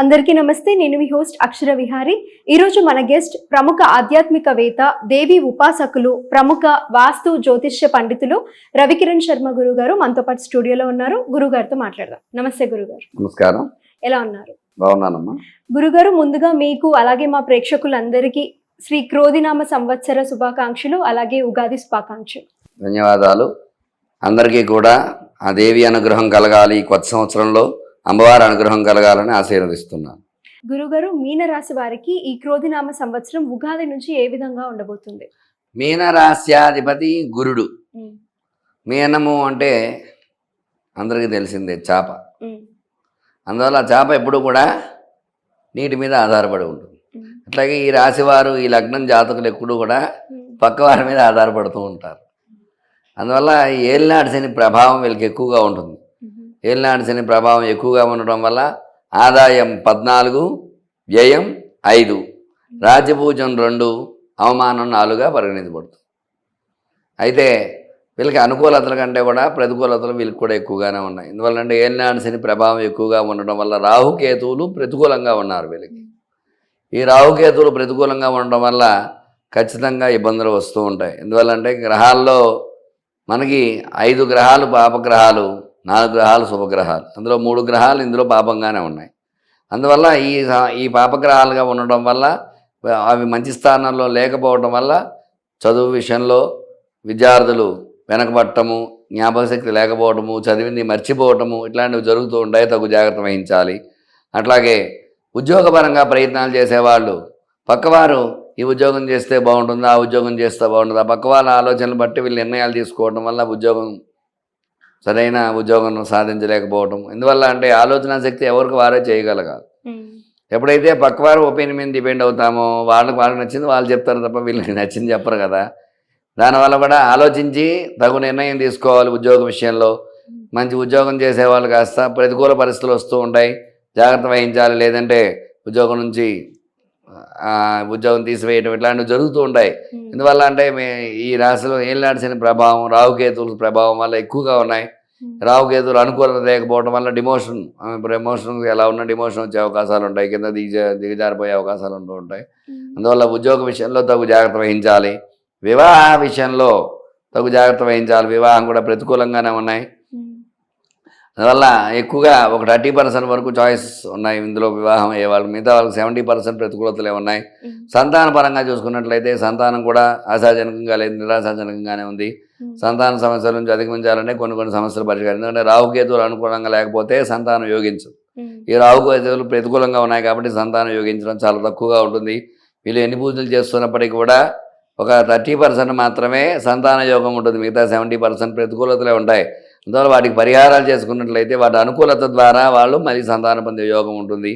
అందరికీ నమస్తే. నేను మీ హోస్ట్ అక్షర విహారి. ఈరోజు మన గెస్ట్ ప్రముఖ ఆధ్యాత్మికవేత్త, దేవి ఉపాసకులు, ప్రముఖ వాస్తు జ్యోతిష్య పండితులు రవికిరణ్ శర్మ గురువు గారు మనతో పాటు స్టూడియోలో ఉన్నారు. గురువు గారితో మాట్లాడదాం. నమస్తే గురుగారు. నమస్కారం. ఎలా ఉన్నారు? బాగున్నానమ్మా. గురుగారు, ముందుగా మీకు అలాగే మా ప్రేక్షకులందరికీ శ్రీ క్రోధినామ సంవత్సర శుభాకాంక్షలు, అలాగే ఉగాది శుభాకాంక్షలు. ధన్యవాదాలు. అందరికీ కూడా ఆ దేవి అనుగ్రహం కలగాలి, కొత్త సంవత్సరంలో అమ్మవారి అనుగ్రహం కలగాలని ఆశీర్వదిస్తున్నాను. గురుగారు, మీనరాశి వారికి ఈ క్రోధినామ సంవత్సరం ఉగాది నుంచి ఏ విధంగా ఉండబోతుంది? మీనరాశ్యాధిపతి గురుడు. మీనము అంటే అందరికీ తెలిసిందే చేప. అందువల్ల ఆ చేప ఎప్పుడు కూడా నీటి మీద ఆధారపడి ఉంటుంది. అట్లాగే ఈ రాశివారు, ఈ లగ్నం జాతకులు ఎప్పుడు కూడా పక్కవారి మీద ఆధారపడుతూ ఉంటారు. అందువల్ల ఏలినాటి శని ప్రభావం వీళ్ళకి ఎక్కువగా ఉంటుంది. ఏలినాటి శని ప్రభావం ఎక్కువగా ఉండడం వల్ల ఆదాయం 14, వ్యయం 5, రాజ్యపూజం 2, అవమానం 4గా పరిగణించబడుతుంది. అయితే వీళ్ళకి అనుకూలతల కంటే కూడా ప్రతికూలతలు వీళ్ళకి కూడా ఎక్కువగానే ఉన్నాయి. ఎందువల్లంటే ఏలినాటి శని ప్రభావం ఎక్కువగా ఉండడం వల్ల రాహుకేతువులు ప్రతికూలంగా ఉన్నారు వీళ్ళకి. ఈ రాహుకేతువులు ప్రతికూలంగా ఉండడం వల్ల ఖచ్చితంగా ఇబ్బందులు వస్తూ ఉంటాయి. ఎందువల్లంటే గ్రహాల్లో మనకి 5 గ్రహాలు పాపగ్రహాలు, 4 గ్రహాలు శుభగ్రహాలు. అందులో 3 గ్రహాలు ఇందులో పాపంగానే ఉన్నాయి. అందువల్ల ఈ పాపగ్రహాలుగా ఉండడం వల్ల అవి మంచి స్థానంలో లేకపోవడం వల్ల చదువు విషయంలో విద్యార్థులు వెనకబట్టము, జ్ఞాపకశక్తి లేకపోవటము, చదివింది మర్చిపోవటము ఇట్లాంటివి జరుగుతూ ఉంటాయి. తగు జాగ్రత్త వహించాలి. అట్లాగే ఉద్యోగపరంగా ప్రయత్నాలు చేసేవాళ్ళు పక్కవారు ఈ ఉద్యోగం చేస్తే బాగుంటుంది, ఆ ఉద్యోగం చేస్తే బాగుంటుంది, ఆ పక్క వాళ్ళ ఆలోచనలు బట్టి వీళ్ళు నిర్ణయాలు తీసుకోవడం వల్ల సరైన ఉద్యోగం సాధించలేకపోవడం. ఎందువల్ల అంటే ఆలోచన శక్తి ఎవరికి వారే చేయగలగాలి. ఎప్పుడైతే పక్కవారు ఒపీనియన్ మీద డిపెండ్ అవుతామో వాళ్ళకి నచ్చింది వాళ్ళు చెప్తారు తప్ప వీళ్ళకి నచ్చింది చెప్పరు కదా. దానివల్ల కూడా ఆలోచించి తగు నిర్ణయం తీసుకోవాలి. ఉద్యోగ విషయంలో మంచి ఉద్యోగం చేసేవాళ్ళు కాస్త ప్రతికూల పరిస్థితులు వస్తూ ఉంటాయి, జాగ్రత్త వహించాలి. లేదంటే ఉద్యోగం తీసివేయటం ఇట్లాంటివి జరుగుతూ ఉంటాయి. ఎందువల్ల అంటే ఈ రాశిలో ఏలినాటి శని ప్రభావం, రాహుకేతువుల ప్రభావం వల్ల ఎక్కువగా ఉన్నాయి. రాహుకేతువులు అనుకూలత లేకపోవడం వల్ల ప్రమోషన్ ఎలా ఉన్నా డిమోషన్ వచ్చే అవకాశాలు ఉంటాయి, కింద దిగజారిపోయే అవకాశాలు ఉంటూ ఉంటాయి. అందువల్ల ఉద్యోగ విషయంలో తగు జాగ్రత్త వహించాలి. వివాహ విషయంలో తగు జాగ్రత్త వహించాలి. వివాహం కూడా ప్రతికూలంగానే ఉన్నాయి. అందువల్ల ఎక్కువగా ఒక 30% వరకు చాయిస్ ఉన్నాయి ఇందులో వివాహం అయ్యే వాళ్ళు. మిగతా వాళ్ళకి 70% ప్రతికూలతలే ఉన్నాయి. సంతాన పరంగా చూసుకున్నట్లయితే సంతానం కూడా ఆశాజనకంగా లేదు, నిరాశాజనకంగానే ఉంది. సంతాన సమస్యల నుంచి అధిగమించాలంటే కొన్ని సమస్యలు పరిష్కారం. ఎందుకంటే రాహుకేతువులు అనుకూలంగా లేకపోతే సంతానం యోగించదు. ఈ రాహుకేతువులు ప్రతికూలంగా ఉన్నాయి కాబట్టి సంతానం యోగించడం చాలా తక్కువగా ఉంటుంది. వీళ్ళు ఎన్ని పూజలు చేస్తున్నప్పటికీ కూడా ఒక 30% మాత్రమే సంతాన యోగం ఉంటుంది. మిగతా 70% ప్రతికూలతలే ఉంటాయి. అందువల్ల వాటికి పరిహారాలు చేసుకున్నట్లయితే వాటి అనుకూలత ద్వారా వాళ్ళు మళ్ళీ సంతానం పొందే యోగం ఉంటుంది.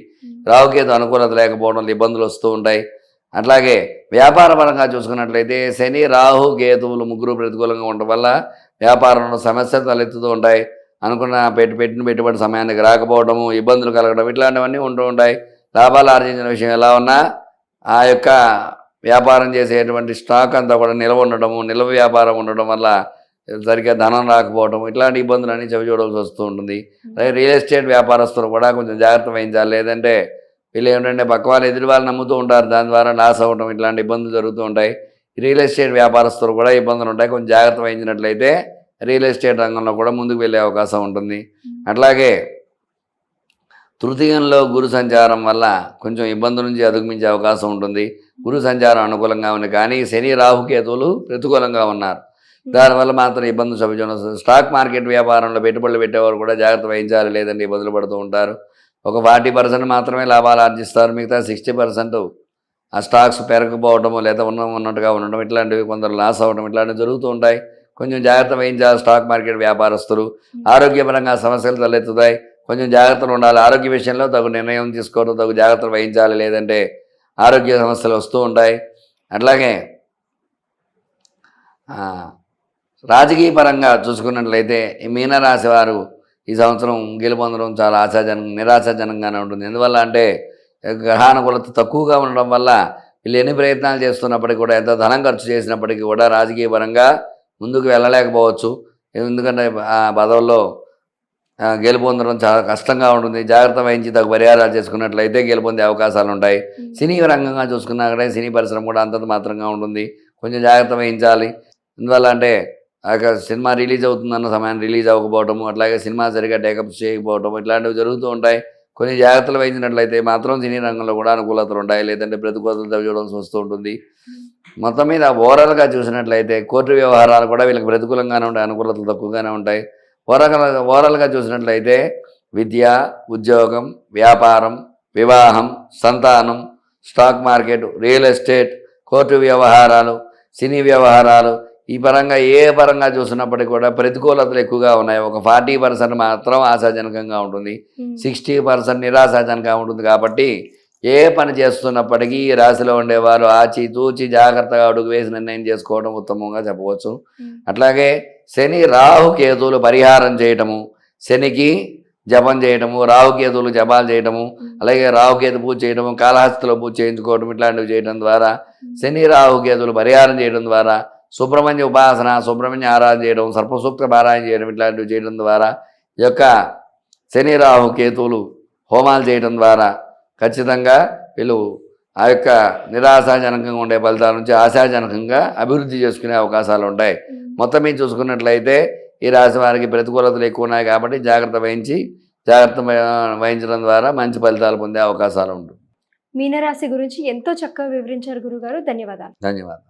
రాహుకేతు అనుకూలత లేకపోవడం ఇబ్బందులు వస్తూ ఉంటాయి. అట్లాగే వ్యాపార పరంగా చూసుకున్నట్లయితే శని, రాహు, కేతువులు ముగ్గురు ప్రతికూలంగా ఉండడం వల్ల వ్యాపారంలో సమస్యలు తలెత్తుతూ ఉంటాయి. అనుకున్న పెట్టిన పెట్టుబడి సమయానికి రాకపోవడము, ఇబ్బందులు కలగడం ఇట్లాంటివన్నీ ఉంటూ ఉంటాయి. లాభాలు ఆర్జించిన విషయం ఎలా ఉన్నా ఆ యొక్క వ్యాపారం చేసేటువంటి స్టాక్ అంతా కూడా నిల్వ వ్యాపారం ఉండడం వల్ల సరిగ్గా ధనం రాకపోవడం ఇట్లాంటి ఇబ్బందులన్నీ చవిచూడాల్సి వస్తూ ఉంటుంది. అలాగే రియల్ ఎస్టేట్ వ్యాపారస్తులు కూడా కొంచెం జాగ్రత్త వహించాలి. లేదంటే వీళ్ళు ఏమిటంటే పక్క వాళ్ళు ఎదురు వాళ్ళు నమ్ముతూ ఉంటారు, దాని ద్వారా లాస్ అవ్వడం ఇట్లాంటి ఇబ్బందులు జరుగుతూ ఉంటాయి. రియల్ ఎస్టేట్ వ్యాపారస్తులు కూడా ఇబ్బందులు ఉంటాయి. కొంచెం జాగ్రత్త వహించినట్లయితే రియల్ ఎస్టేట్ రంగంలో కూడా ముందుకు వెళ్ళే అవకాశం ఉంటుంది. అట్లాగే తృతీయంలో గురు సంచారం వల్ల కొంచెం ఇబ్బందుల నుంచి అధిగమించే అవకాశం ఉంటుంది. గురు సంచారం అనుకూలంగా ఉంది, కానీ శని, రాహుకేతువులు ప్రతికూలంగా ఉన్నారు. దానివల్ల మాత్రం ఇబ్బందులు చవిచూడ. స్టాక్ మార్కెట్ వ్యాపారంలో పెట్టుబడులు పెట్టేవారు కూడా జాగ్రత్త వహించాలి, లేదంటే ఇబ్బందులు పడుతూ ఉంటారు. ఒక 40% మాత్రమే లాభాలు ఆర్జిస్తారు. మిగతా 60% ఆ స్టాక్స్ పెరగకపోవడము, లేదా ఉన్నట్టుగా ఉండడం ఇట్లాంటివి, కొందరు లాస్ అవ్వడం ఇట్లాంటివి జరుగుతూ ఉంటాయి. కొంచెం జాగ్రత్త వహించాలి స్టాక్ మార్కెట్ వ్యాపారస్తులు. ఆరోగ్యపరంగా సమస్యలు తలెత్తుతాయి, కొంచెం జాగ్రత్తలు ఉండాలి. ఆరోగ్య విషయంలో తగు నిర్ణయం తీసుకోవడం, తగు జాగ్రత్తలు వహించాలి, లేదంటే ఆరోగ్య సమస్యలు వస్తూ ఉంటాయి. అట్లాగే రాజకీయ పరంగా చూసుకున్నట్లయితే ఈ మీనరాశి వారు ఈ సంవత్సరం గెలుపొందడం చాలా నిరాశాజనంగానే ఉంటుంది. ఎందువల్ల అంటే గ్రహానుకూలత తక్కువగా ఉండడం వల్ల వీళ్ళు ఎన్ని ప్రయత్నాలు చేస్తున్నప్పటికీ కూడా, ఎంత ధనం ఖర్చు చేసినప్పటికీ కూడా రాజకీయ పరంగా ముందుకు వెళ్ళలేకపోవచ్చు. ఎందుకంటే ఆ పదవుల్లో గెలుపొందడం చాలా కష్టంగా ఉంటుంది. జాగ్రత్త వహించి తగు పరిహారాలు చేసుకున్నట్లయితే గెలుపొందే అవకాశాలు ఉంటాయి. సినీ రంగంగా చూసుకున్నా కూడా సినీ పరిశ్రమ కూడా అంతంత మాత్రంగా ఉంటుంది. కొంచెం జాగ్రత్త వహించాలి. ఎందువల్ల అంటే ఆ యొక్క సినిమా రిలీజ్ అవుతుందన్న సమయాన్ని రిలీజ్ అవ్వకపోవటము, అట్లాగే సినిమా సరిగా టేకప్ చేయకపోవటం ఇట్లాంటివి జరుగుతూ ఉంటాయి. కొన్ని జాగ్రత్తలు వహించినట్లయితే మాత్రం సినీ రంగంలో కూడా అనుకూలతలు ఉంటాయి, లేదంటే ప్రతికూలతలు చూడాల్సి వస్తూ ఉంటుంది. మొత్తం మీద ఓవరాల్గా చూసినట్లయితే కోర్టు వ్యవహారాలు కూడా వీళ్ళకి ప్రతికూలంగానే ఉంటాయి, అనుకూలతలు తక్కువగానే ఉంటాయి. ఓవరాల్గా చూసినట్లయితే విద్య, ఉద్యోగం, వ్యాపారం, వివాహం, సంతానం, stock market, real estate, court వ్యవహారాలు, సినీ వ్యవహారాలు, ఈ పరంగా ఏ పరంగా చూసినప్పటికీ కూడా ప్రతికూలతలు ఎక్కువగా ఉన్నాయి. ఒక 40% మాత్రం ఆశాజనకంగా ఉంటుంది, 60% నిరాశాజనకంగా ఉంటుంది. కాబట్టి ఏ పని చేస్తున్నప్పటికీ ఈ రాశిలో ఉండేవారు ఆచి తూచి జాగ్రత్తగా అడుగు వేసి నిర్ణయం చేసుకోవడం ఉత్తమంగా చెప్పవచ్చు. అట్లాగే శని రాహు కేతువులు పరిహారం చేయటము, శనికి జపం చేయటము, రాహుకేతువులు జపాలు చేయటము, అలాగే రాహుకేతు పూజ చేయటము, కాళహస్తిలో పూజ చేయించుకోవడం ఇట్లాంటివి చేయడం ద్వారా, శని రాహుకేతువులు పరిహారం చేయడం ద్వారా, సుబ్రహ్మణ్య ఉపాసన, సుబ్రహ్మణ్య ఆరాధన చేయడం, సర్పసూక్త పారాయణ చేయడం ఇట్లాంటివి చేయడం ద్వారా, ఈ యొక్క శని రాహు కేతువులు హోమాలు చేయడం ద్వారా ఖచ్చితంగా వీళ్ళు ఆ యొక్క నిరాశాజనకంగా ఉండే ఫలితాల నుంచి ఆశాజనకంగా అభివృద్ధి చేసుకునే అవకాశాలు ఉంటాయి. మొత్తం మీద చూసుకున్నట్లయితే ఈ రాశి వారికి ప్రతికూలతలు ఎక్కువ ఉన్నాయి కాబట్టి జాగ్రత్త వహించడం ద్వారా మంచి ఫలితాలు పొందే అవకాశాలు ఉంటుంది. మీనరాశి గురించి ఎంతో చక్కగా వివరించారు గురుగారు. ధన్యవాదాలు. ధన్యవాదాలు.